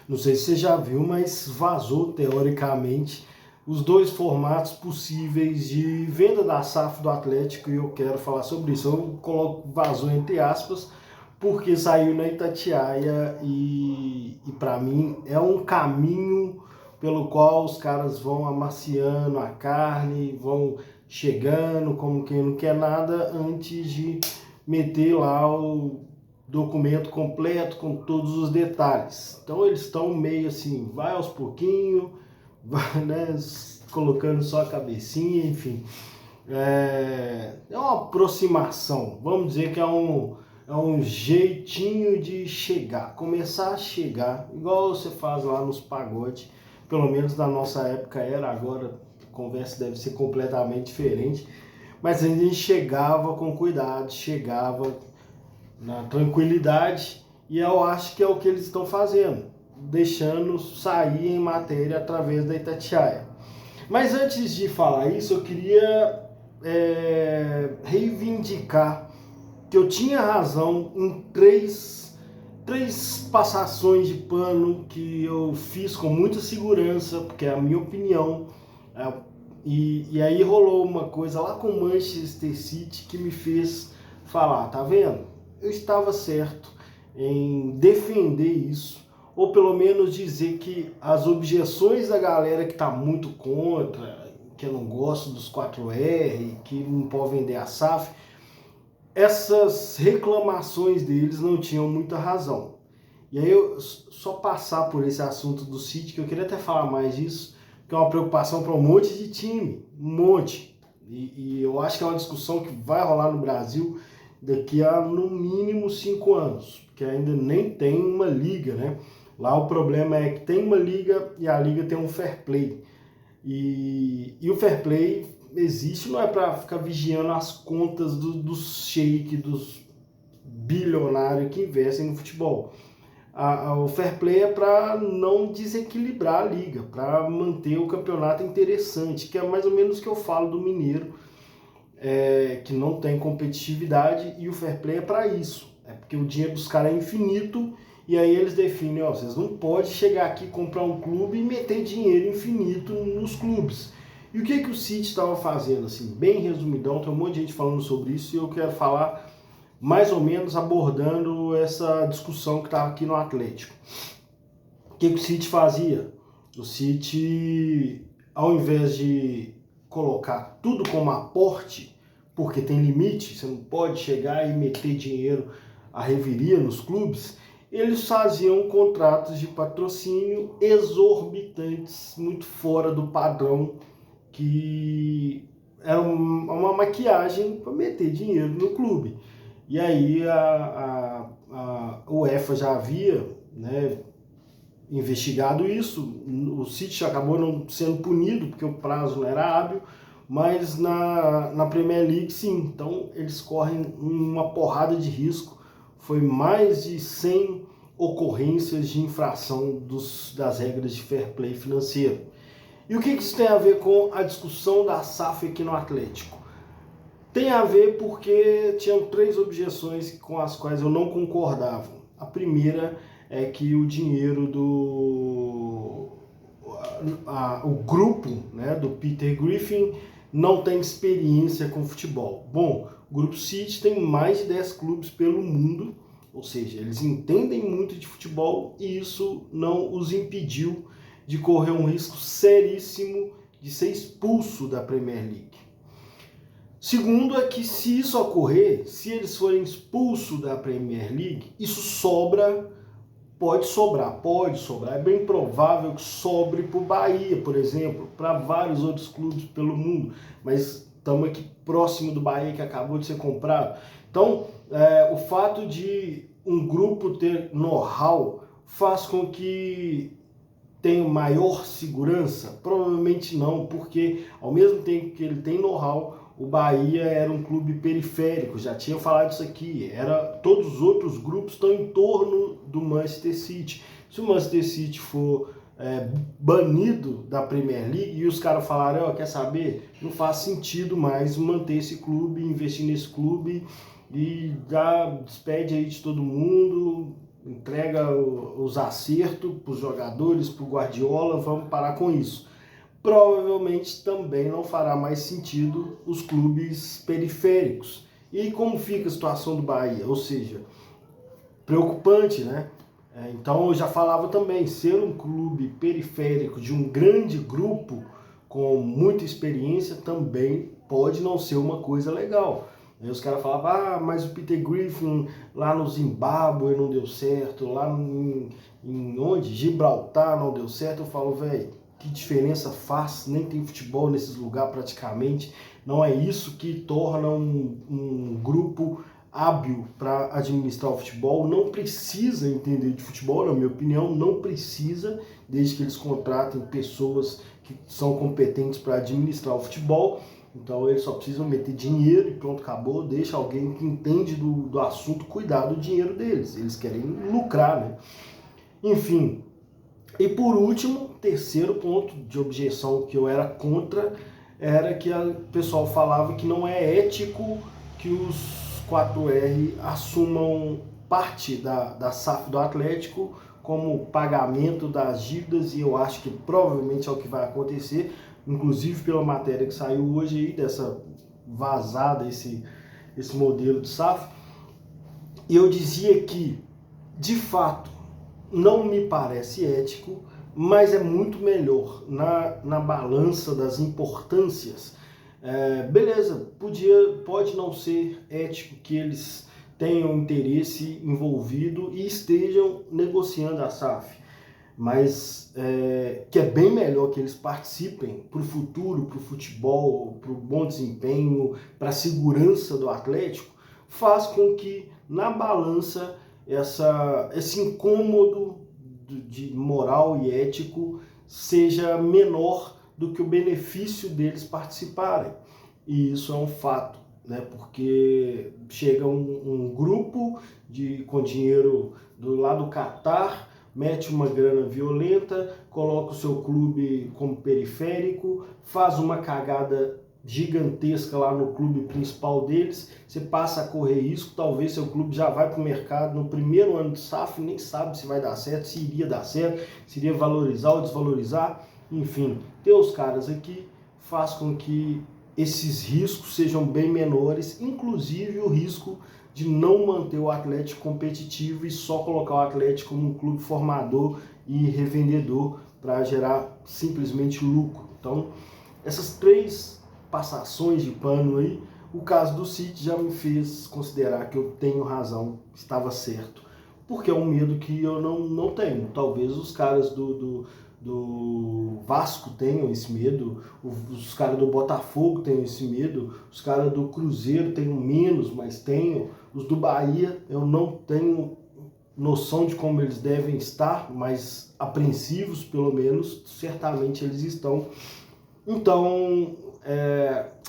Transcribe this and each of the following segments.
Não sei se você já viu, mas vazou teoricamente os dois formatos possíveis de venda da SAF do Atlético e eu quero falar sobre isso. Eu coloco vazou entre aspas, porque saiu na Itatiaia e para mim é um caminho pelo qual os caras vão amaciando a carne, vão chegando como quem não quer nada antes de meter lá o documento completo com todos os detalhes. Então eles estão meio assim, vai aos pouquinhos, vai, né, colocando só a cabecinha, enfim. É uma aproximação, vamos dizer que é um jeitinho de chegar, começar a chegar, igual você faz lá nos pagodes, pelo menos na nossa época era, agora a conversa deve ser completamente diferente, mas a gente chegava com cuidado, chegava na tranquilidade, e eu acho que é o que eles estão fazendo, deixando sair em matéria através da Itatiaia. Mas antes de falar isso, eu queria reivindicar que eu tinha razão em três passações de pano que eu fiz com muita segurança, porque é a minha opinião. E aí rolou uma coisa lá com o Manchester City que me fez falar, tá vendo? Eu estava certo em defender isso, ou pelo menos dizer que as objeções da galera que está muito contra, que eu não gosto dos 4R, que não pode vender a SAF, essas reclamações deles não tinham muita razão. E aí eu só passar por esse assunto do City, que eu queria até falar mais disso, que é uma preocupação para um monte de time, um monte. E eu acho que é uma discussão que vai rolar no Brasil daqui a no mínimo 5 anos, porque ainda nem tem uma liga, né? Lá o problema é que tem uma liga e a liga tem um fair play. E o fair play existe, não é para ficar vigiando as contas dos sheik, dos bilionários que investem no futebol. O fair play é para não desequilibrar a liga, para manter o campeonato interessante, que é mais ou menos o que eu falo do Mineiro, que não tem competitividade, e o fair play é para isso. É porque o dinheiro dos caras é infinito, e aí eles definem, ó, vocês não podem chegar aqui, comprar um clube e meter dinheiro infinito nos clubes. E o que o City estava fazendo, assim, bem resumidão, tem um monte de gente falando sobre isso, e eu quero falar mais ou menos abordando essa discussão que estava aqui no Atlético. O que o City fazia? O City, ao invés de colocar tudo como aporte, porque tem limite, você não pode chegar e meter dinheiro à revelia nos clubes, eles faziam contratos de patrocínio exorbitantes, muito fora do padrão, que era uma maquiagem para meter dinheiro no clube. E aí a UEFA já havia, né, investigado isso, o City acabou não sendo punido porque o prazo não era hábil, mas na Premier League sim, então eles correm uma porrada de risco, foi mais de 100 ocorrências de infração das regras de fair play financeiro. E o que isso tem a ver com a discussão da SAF aqui no Atlético? Tem a ver porque tinham 3 objeções com as quais eu não concordava. A primeira é que o dinheiro o grupo, né, do Peter Griffin não tem experiência com futebol. Bom, o Grupo City tem mais de 10 clubes pelo mundo, ou seja, eles entendem muito de futebol e isso não os impediu de correr um risco seríssimo de ser expulso da Premier League. Segundo é que se isso ocorrer, se eles forem expulsos da Premier League, isso pode sobrar, é bem provável que sobre para o Bahia, por exemplo, para vários outros clubes pelo mundo, mas estamos aqui próximo do Bahia que acabou de ser comprado. Então, o fato de um grupo ter know-how faz com que tenha maior segurança? Provavelmente não, porque ao mesmo tempo que ele tem know-how, o Bahia era um clube periférico, já tinha falado isso aqui, todos os outros grupos estão em torno do Manchester City. Se o Manchester City for banido da Premier League e os caras falarem, quer saber, não faz sentido mais manter esse clube, investir nesse clube e despede aí de todo mundo, entrega os acertos para os jogadores, para o Guardiola, vamos parar com isso. Provavelmente também não fará mais sentido os clubes periféricos. E como fica a situação do Bahia? Ou seja, preocupante, né? Então eu já falava também, ser um clube periférico de um grande grupo com muita experiência também pode não ser uma coisa legal. Aí os caras falavam, mas o Peter Griffin lá no Zimbábue não deu certo, lá em onde? Gibraltar não deu certo. Eu falo, velho, que diferença faz? Nem tem futebol nesses lugares praticamente. Não é isso que torna um grupo hábil para administrar o futebol. Não precisa entender de futebol, na minha opinião, não precisa, desde que eles contratem pessoas que são competentes para administrar o futebol. Então eles só precisam meter dinheiro e pronto, acabou. Deixa alguém que entende do assunto cuidar do dinheiro deles. Eles querem lucrar, né? Enfim. E por último, terceiro ponto de objeção que eu era contra era que o pessoal falava que não é ético que os 4R assumam parte da SAF do Atlético como pagamento das dívidas, e eu acho que provavelmente é o que vai acontecer, inclusive pela matéria que saiu hoje aí, dessa vazada, esse modelo de SAF. E eu dizia que, de fato, não me parece ético, mas é muito melhor na balança das importâncias. Beleza, pode não ser ético que eles tenham interesse envolvido e estejam negociando a SAF, mas que é bem melhor que eles participem para o futuro, para o futebol, para o bom desempenho, para a segurança do Atlético, faz com que na balança esse incômodo de moral e ético seja menor do que o benefício deles participarem. E isso é um fato, né? Porque chega um grupo com dinheiro do lado do Catar, mete uma grana violenta, coloca o seu clube como periférico, faz uma cagada gigantesca lá no clube principal deles, você passa a correr risco, talvez seu clube já vai para o mercado no primeiro ano de SAF, nem sabe se vai dar certo, se iria dar certo, se iria valorizar ou desvalorizar, enfim, ter os caras aqui faz com que esses riscos sejam bem menores, inclusive o risco de não manter o Atlético competitivo e só colocar o Atlético como um clube formador e revendedor para gerar simplesmente lucro. Então, essas três passações de pano aí, o caso do City já me fez considerar que eu tenho razão, estava certo, porque é um medo que eu não tenho. Talvez os caras do Vasco tenham esse medo, os caras do Botafogo tenham esse medo, os caras do Cruzeiro tenham menos, mas tenham. Os do Bahia eu não tenho noção de como eles devem estar, mas apreensivos pelo menos, certamente eles estão. Então,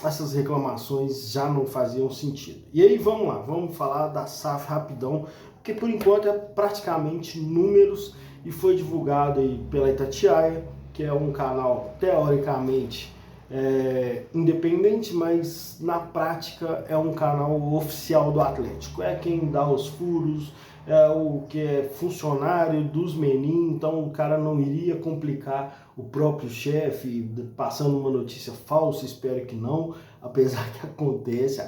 essas reclamações já não faziam sentido. E aí vamos lá, vamos falar da SAF rapidão, porque por enquanto é praticamente números, e foi divulgado aí pela Itatiaia, que é um canal teoricamente independente, mas na prática é um canal oficial do Atlético. É quem dá os furos, é o que é funcionário dos menin, então o cara não iria complicar o próprio chefe passando uma notícia falsa, espero que não, apesar que acontece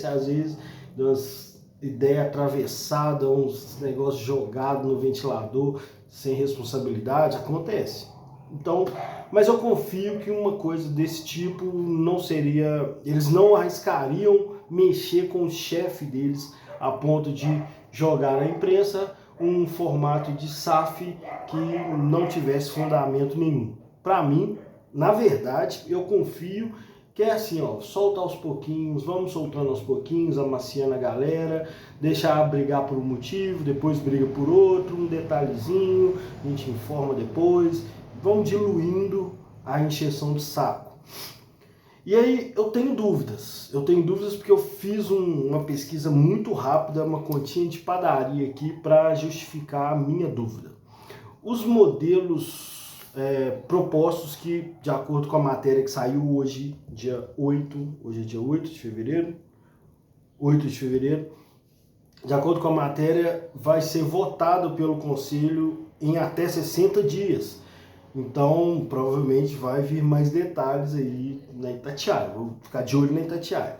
às vezes, umas ideias atravessadas, uns negócios jogados no ventilador sem responsabilidade, acontece. Então, mas eu confio que uma coisa desse tipo não seria, eles não arriscariam mexer com o chefe deles a ponto de jogar na imprensa um formato de SAF que não tivesse fundamento nenhum. Para mim, na verdade, eu confio que é assim, ó, solta aos pouquinhos, vamos soltando aos pouquinhos, amaciando a galera, deixar brigar por um motivo, depois briga por outro, um detalhezinho, a gente informa depois, vão diluindo a encheção de saco. E aí eu tenho dúvidas porque eu fiz uma pesquisa muito rápida, uma continha de padaria aqui para justificar a minha dúvida. Os modelos propostos que, de acordo com a matéria que saiu hoje, dia 8 de fevereiro, de acordo com a matéria, vai ser votado pelo Conselho em até 60 dias. Então, provavelmente vai vir mais detalhes aí na Itatiaia. Vou ficar de olho na Itatiaia.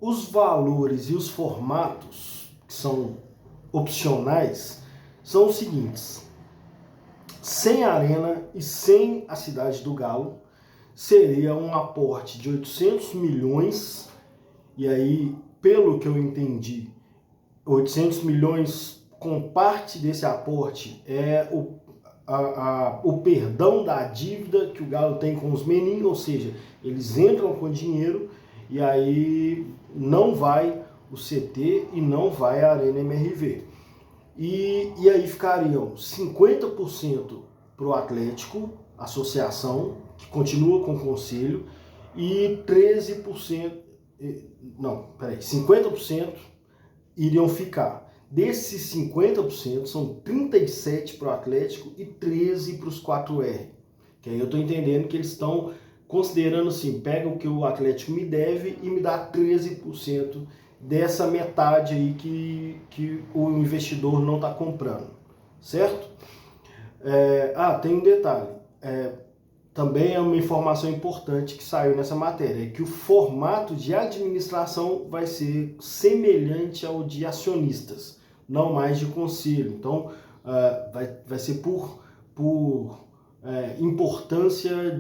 Os valores e os formatos que são opcionais são os seguintes: sem Arena e sem a Cidade do Galo, seria um aporte de 800 milhões, e aí, pelo que eu entendi, 800 milhões com parte desse aporte é o perdão da dívida que o Galo tem com os meninos, ou seja, eles entram com dinheiro e aí não vai o CT e não vai a Arena MRV. E aí ficariam 50% para o Atlético, associação, que continua com o conselho, e 13%, não, peraí, 50% iriam ficar. Desses 50%, são 37% para o Atlético e 13% para os 4R. Que aí eu estou entendendo que eles estão considerando assim, pega o que o Atlético me deve e me dá 13% dessa metade aí que o investidor não está comprando, certo? Tem um detalhe, também é uma informação importante que saiu nessa matéria, é que o formato de administração vai ser semelhante ao de acionistas, não mais de conselho. Então, vai ser por importância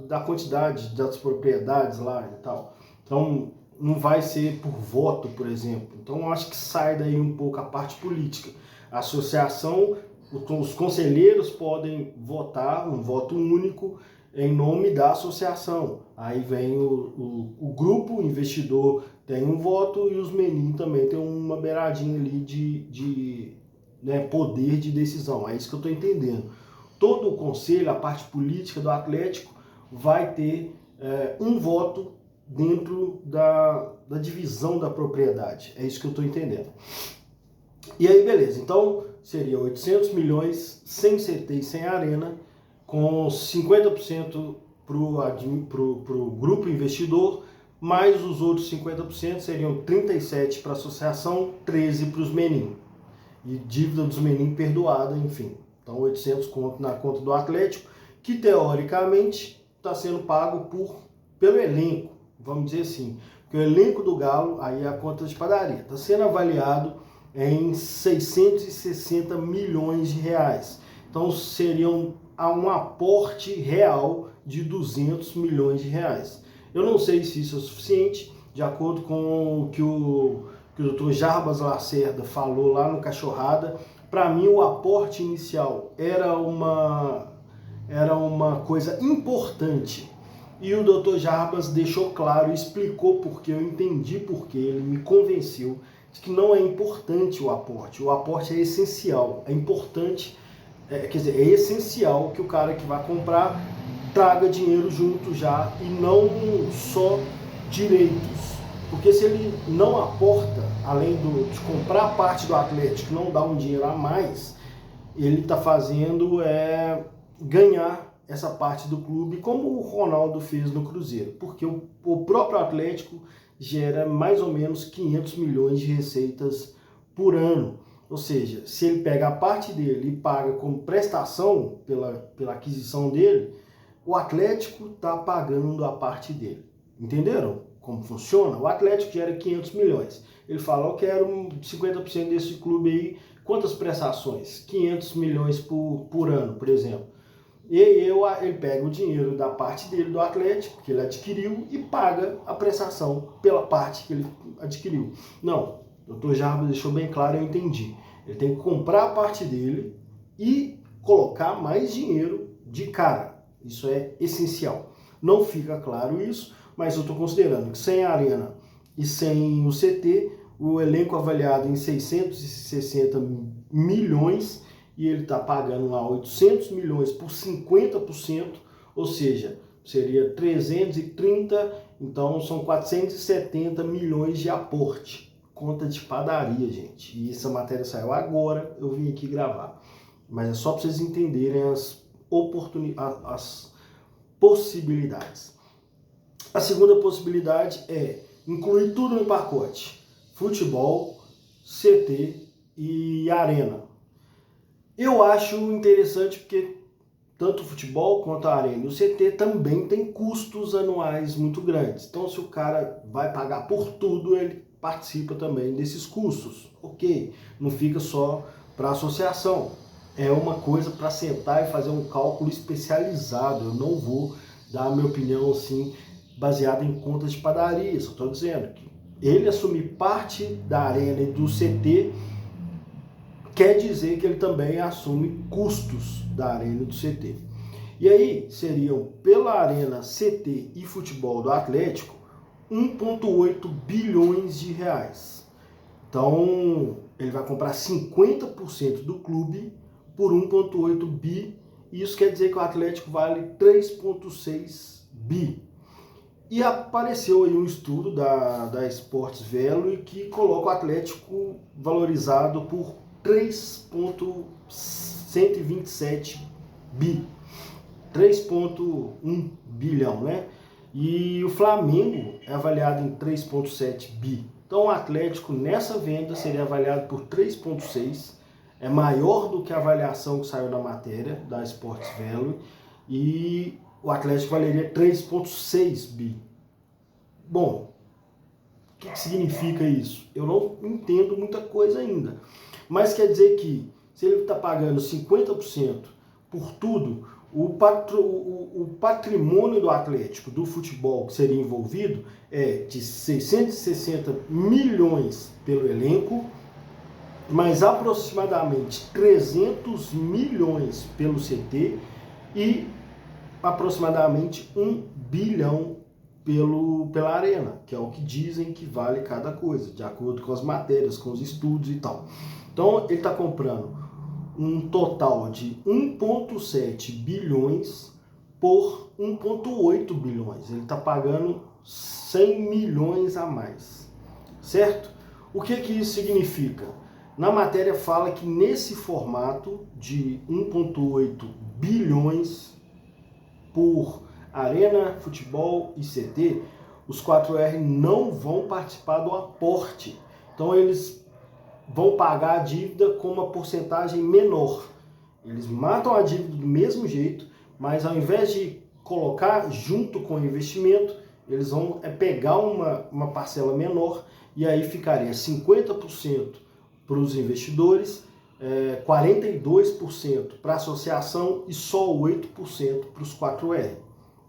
da quantidade das propriedades lá e tal. Então, não vai ser por voto, por exemplo. Então, eu acho que sai daí um pouco a parte política. A associação, os conselheiros podem votar um voto único em nome da associação. Aí vem o grupo, o investidor tem um voto e os meninos também tem uma beiradinha ali de poder de decisão. É isso que eu estou entendendo. Todo o conselho, a parte política do Atlético, vai ter um voto dentro da divisão da propriedade. É isso que eu estou entendendo. E aí, beleza. Então, seria 800 milhões sem CT e sem Arena, com 50% para o grupo investidor, mais os outros 50% seriam 37% para a associação, 13% para os meninos. E dívida dos meninos perdoada, enfim. Então, 800 conto na conta do Atlético, que teoricamente está sendo pago pelo elenco, vamos dizer assim. Porque o elenco do Galo, aí é a conta de padaria, está sendo avaliado em 660 milhões de reais. Então, seriam um aporte real de 200 milhões de reais. Eu não sei se isso é suficiente, de acordo com o que o Dr. Jarbas Lacerda falou lá no Cachorrada. Para mim, o aporte inicial era uma coisa importante. E o Dr. Jarbas deixou claro e explicou porque, eu entendi porque, ele me convenceu de que não é importante o aporte. O aporte é essencial, é importante, é essencial que o cara que vai comprar traga dinheiro junto já e não só direitos. Porque se ele não aporta, além de comprar parte do Atlético, não dá um dinheiro a mais, ele está fazendo ganhar essa parte do clube, como o Ronaldo fez no Cruzeiro. Porque o próprio Atlético gera mais ou menos 500 milhões de receitas por ano. Ou seja, se ele pega a parte dele e paga como prestação pela aquisição dele, o Atlético está pagando a parte dele. Entenderam como funciona? O Atlético gera 500 milhões. Ele fala, eu quero 50% desse clube aí. Quantas prestações? 500 milhões por ano, por exemplo. E aí ele pega o dinheiro da parte dele do Atlético, que ele adquiriu, e paga a prestação pela parte que ele adquiriu. Não, o Dr. Jarbas deixou bem claro, eu entendi. Ele tem que comprar a parte dele e colocar mais dinheiro de cara. Isso é essencial. Não fica claro isso, mas eu estou considerando que sem a Arena e sem o CT, o elenco avaliado em 660 milhões, e ele está pagando lá 800 milhões por 50%, ou seja, seria 330, então são 470 milhões de aporte. Conta de padaria, gente. E essa matéria saiu agora, eu vim aqui gravar. Mas é só para vocês entenderem as possibilidades. A segunda possibilidade é incluir tudo no pacote. futebol, CT e arena. Eu acho interessante porque tanto o futebol quanto a arena e o CT também tem custos anuais muito grandes. Então, se o cara vai pagar por tudo, ele participa também desses custos. Ok, não fica só para a associação. É uma coisa para sentar e fazer um cálculo especializado. Eu não vou dar a minha opinião assim, baseada em contas de padaria. Só estou dizendo que ele assumir parte da arena e do CT quer dizer que ele também assume custos da arena e do CT. E aí seriam, pela arena, CT e futebol do Atlético, 1,8 bilhões de reais. Então, ele vai comprar 50% do clube por 1,8 bi. E isso quer dizer que o Atlético vale 3,6 bi. E apareceu aí um estudo da Sports Value que coloca o Atlético valorizado por 3,127 bi. 3,1 bilhão, né? E o Flamengo é avaliado em 3,7 bi. Então o Atlético nessa venda seria avaliado por 3,6, é maior do que a avaliação que saiu na matéria da Sports Value, e o Atlético valeria 3,6 bi. Bom, o que significa isso? Eu não entendo muita coisa ainda, mas quer dizer que se ele está pagando 50% por tudo, o patrimônio do Atlético, do futebol que seria envolvido, é de 660 milhões pelo elenco, mais aproximadamente 300 milhões pelo CT e aproximadamente 1 bilhão pela arena, que é o que dizem que vale cada coisa, de acordo com as matérias, com os estudos e tal. Então ele está comprando um total de 1,7 bilhões por 1,8 bilhões. Ele está pagando 100 milhões a mais, certo? O que isso significa? Na matéria fala que nesse formato de 1,8 bilhões por arena, futebol e CT, os 4R não vão participar do aporte. Então eles vão pagar a dívida com uma porcentagem menor. Eles matam a dívida do mesmo jeito, mas ao invés de colocar junto com o investimento, eles vão pegar uma parcela menor e aí ficaria 50% para os investidores, 42% para a associação e só 8% para os 4R.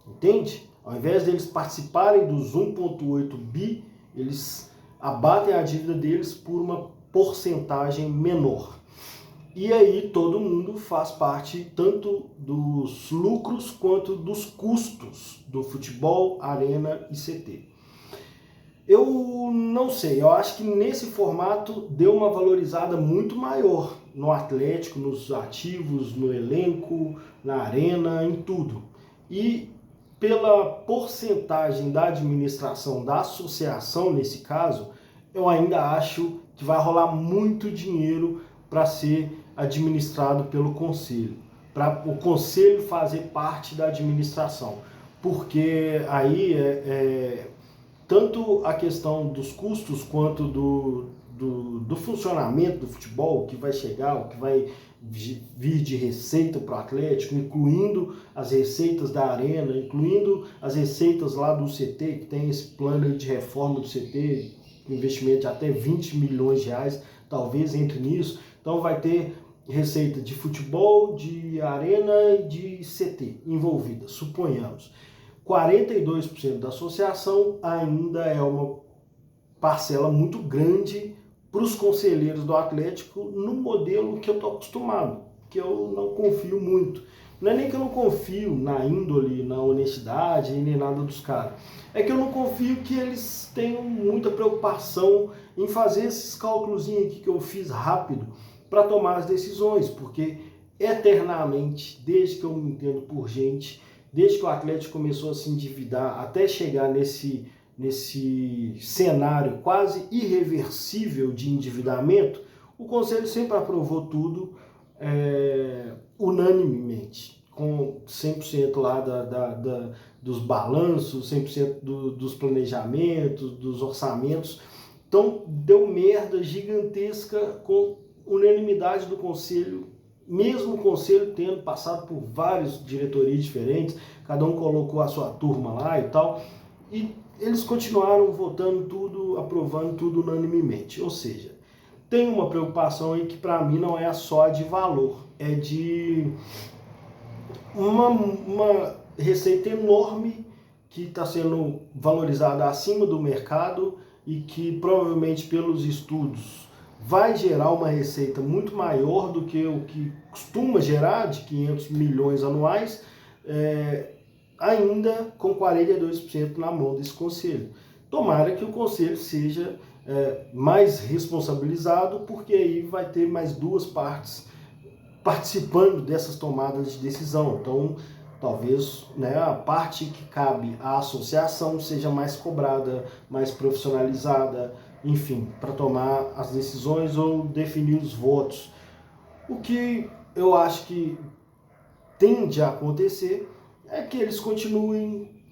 Entende? Ao invés deles participarem dos 1,8 bi, eles abatem a dívida deles por uma porcentagem menor. E aí todo mundo faz parte tanto dos lucros quanto dos custos do futebol, arena e CT. Eu não sei, eu acho que nesse formato deu uma valorizada muito maior no Atlético, nos ativos, no elenco, na arena, em tudo. E pela porcentagem da administração da associação, nesse caso, eu ainda acho que vai rolar muito dinheiro para ser administrado pelo conselho, para o conselho fazer parte da administração, porque aí tanto a questão dos custos quanto do funcionamento do futebol, o que vai chegar, o que vai vir de receita para o Atlético, incluindo as receitas da arena, incluindo as receitas lá do CT, que tem esse plano de reforma do CT, investimento de até 20 milhões de reais, talvez entre nisso. Então vai ter receita de futebol, de arena e de CT envolvida, suponhamos. 42% da associação ainda é uma parcela muito grande para os conselheiros do Atlético no modelo que eu estou acostumado, que eu não confio muito. Não é nem que eu não confio na índole, na honestidade, nem nada dos caras. É que eu não confio que eles tenham muita preocupação em fazer esses cálculos aqui que eu fiz rápido para tomar as decisões, porque eternamente, desde que eu me entendo por gente, desde que o Atlético começou a se endividar até chegar nesse cenário quase irreversível de endividamento, o Conselho sempre aprovou tudo unanimemente, com 100% lá dos balanços, 100% dos planejamentos, dos orçamentos, Então deu merda gigantesca com unanimidade do conselho, mesmo o conselho tendo passado por vários diretorias diferentes, cada um colocou a sua turma lá e tal, e eles continuaram votando tudo, aprovando tudo unanimemente. Ou seja, tem uma preocupação aí que para mim não é só de valor, é de uma receita enorme que está sendo valorizada acima do mercado e que provavelmente pelos estudos vai gerar uma receita muito maior do que o que costuma gerar, de 500 milhões anuais, ainda com 42% na mão desse conselho. Tomara que o conselho seja mais responsabilizado, porque aí vai ter mais duas partes participando dessas tomadas de decisão. Então, talvez a parte que cabe à associação seja mais cobrada, mais profissionalizada, enfim, para tomar as decisões ou definir os votos. O que eu acho que tende a acontecer é que eles continuem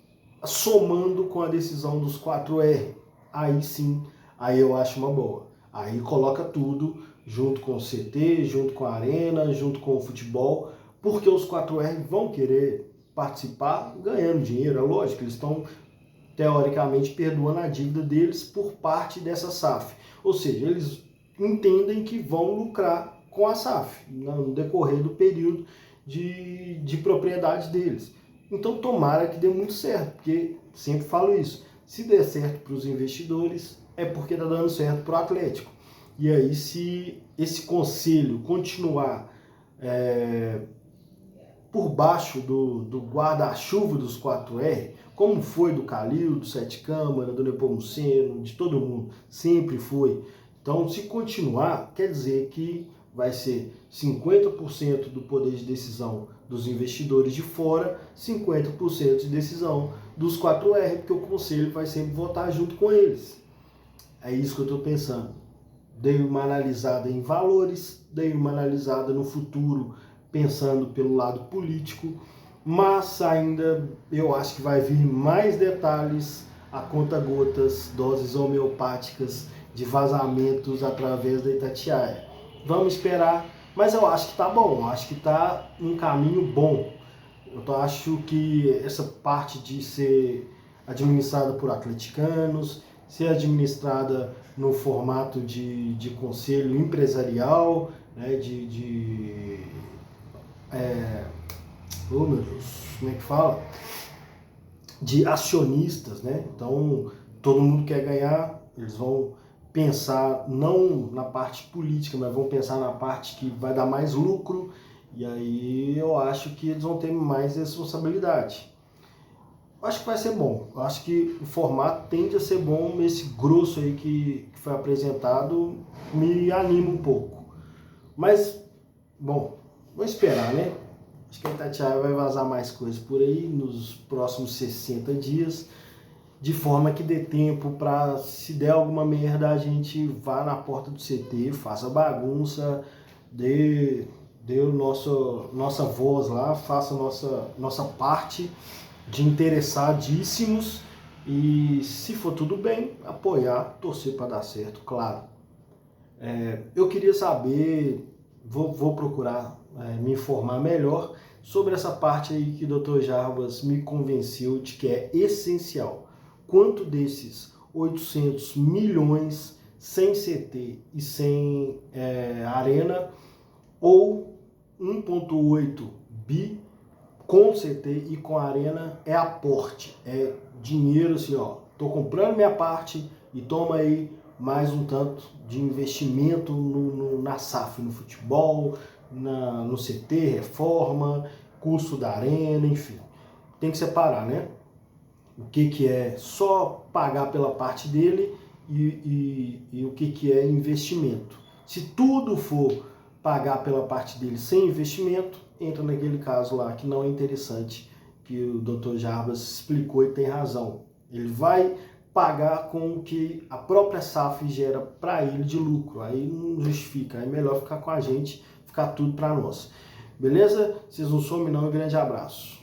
somando com a decisão dos 4R. Aí sim, aí eu acho uma boa. Aí coloca tudo junto com o CT, junto com a Arena, junto com o futebol, porque os 4R vão querer participar ganhando dinheiro. É lógico, eles estão teoricamente perdoando a dívida deles por parte dessa SAF. Ou seja, eles entendem que vão lucrar com a SAF no decorrer do período de propriedade deles. Então tomara que dê muito certo, porque sempre falo isso, se der certo para os investidores é porque está dando certo para o Atlético. E aí se esse conselho continuar por baixo do guarda-chuva dos 4R, como foi do Calil, do Sete Câmara, do Nepomuceno, de todo mundo, sempre foi. Então se continuar, quer dizer que vai ser 50% do poder de decisão dos investidores de fora, 50% de decisão dos 4R, porque o conselho vai sempre votar junto com eles. É isso que eu estou pensando. Dei uma analisada em valores, dei uma analisada no futuro, pensando pelo lado político, mas ainda eu acho que vai vir mais detalhes a conta-gotas, doses homeopáticas de vazamentos através da Itatiaia. Vamos esperar, mas eu acho que tá bom, eu acho que tá um caminho bom. Eu acho que essa parte de ser administrada por atleticanos, ser administrada no formato de conselho empresarial, né, oh meu Deus, como é que fala? De acionistas, né? Então todo mundo quer ganhar, eles vão pensar não na parte política, mas vão pensar na parte que vai dar mais lucro, e aí eu acho que eles vão ter mais responsabilidade. Eu acho que vai ser bom, eu acho que o formato tende a ser bom, esse grosso aí que foi apresentado me anima um pouco. Mas, bom, vou esperar, né? Acho que a Itatiaia vai vazar mais coisas por aí nos próximos 60 dias, de forma que dê tempo para, se der alguma merda, a gente vá na porta do CT, faça bagunça, dê nossa voz lá, faça nossa parte de interessadíssimos e, se for tudo bem, apoiar, torcer para dar certo, claro. Eu queria saber, vou procurar me informar melhor sobre essa parte aí que o Dr. Jarbas me convenceu de que é essencial. Quanto desses 800 milhões sem CT e sem Arena, ou 1,8 bi com CT e com Arena, é aporte, é dinheiro assim, ó, tô comprando minha parte e toma aí mais um tanto de investimento na SAF, no futebol, no CT, reforma, custo da Arena, enfim. Tem que separar, né? O que é só pagar pela parte dele e o que é investimento. Se tudo for pagar pela parte dele sem investimento, entra naquele caso lá que não é interessante, que o Dr. Jarbas explicou e tem razão. Ele vai pagar com o que a própria SAF gera para ele de lucro. Aí não justifica, é melhor ficar com a gente, ficar tudo para nós. Beleza? Vocês não somem não, um grande abraço.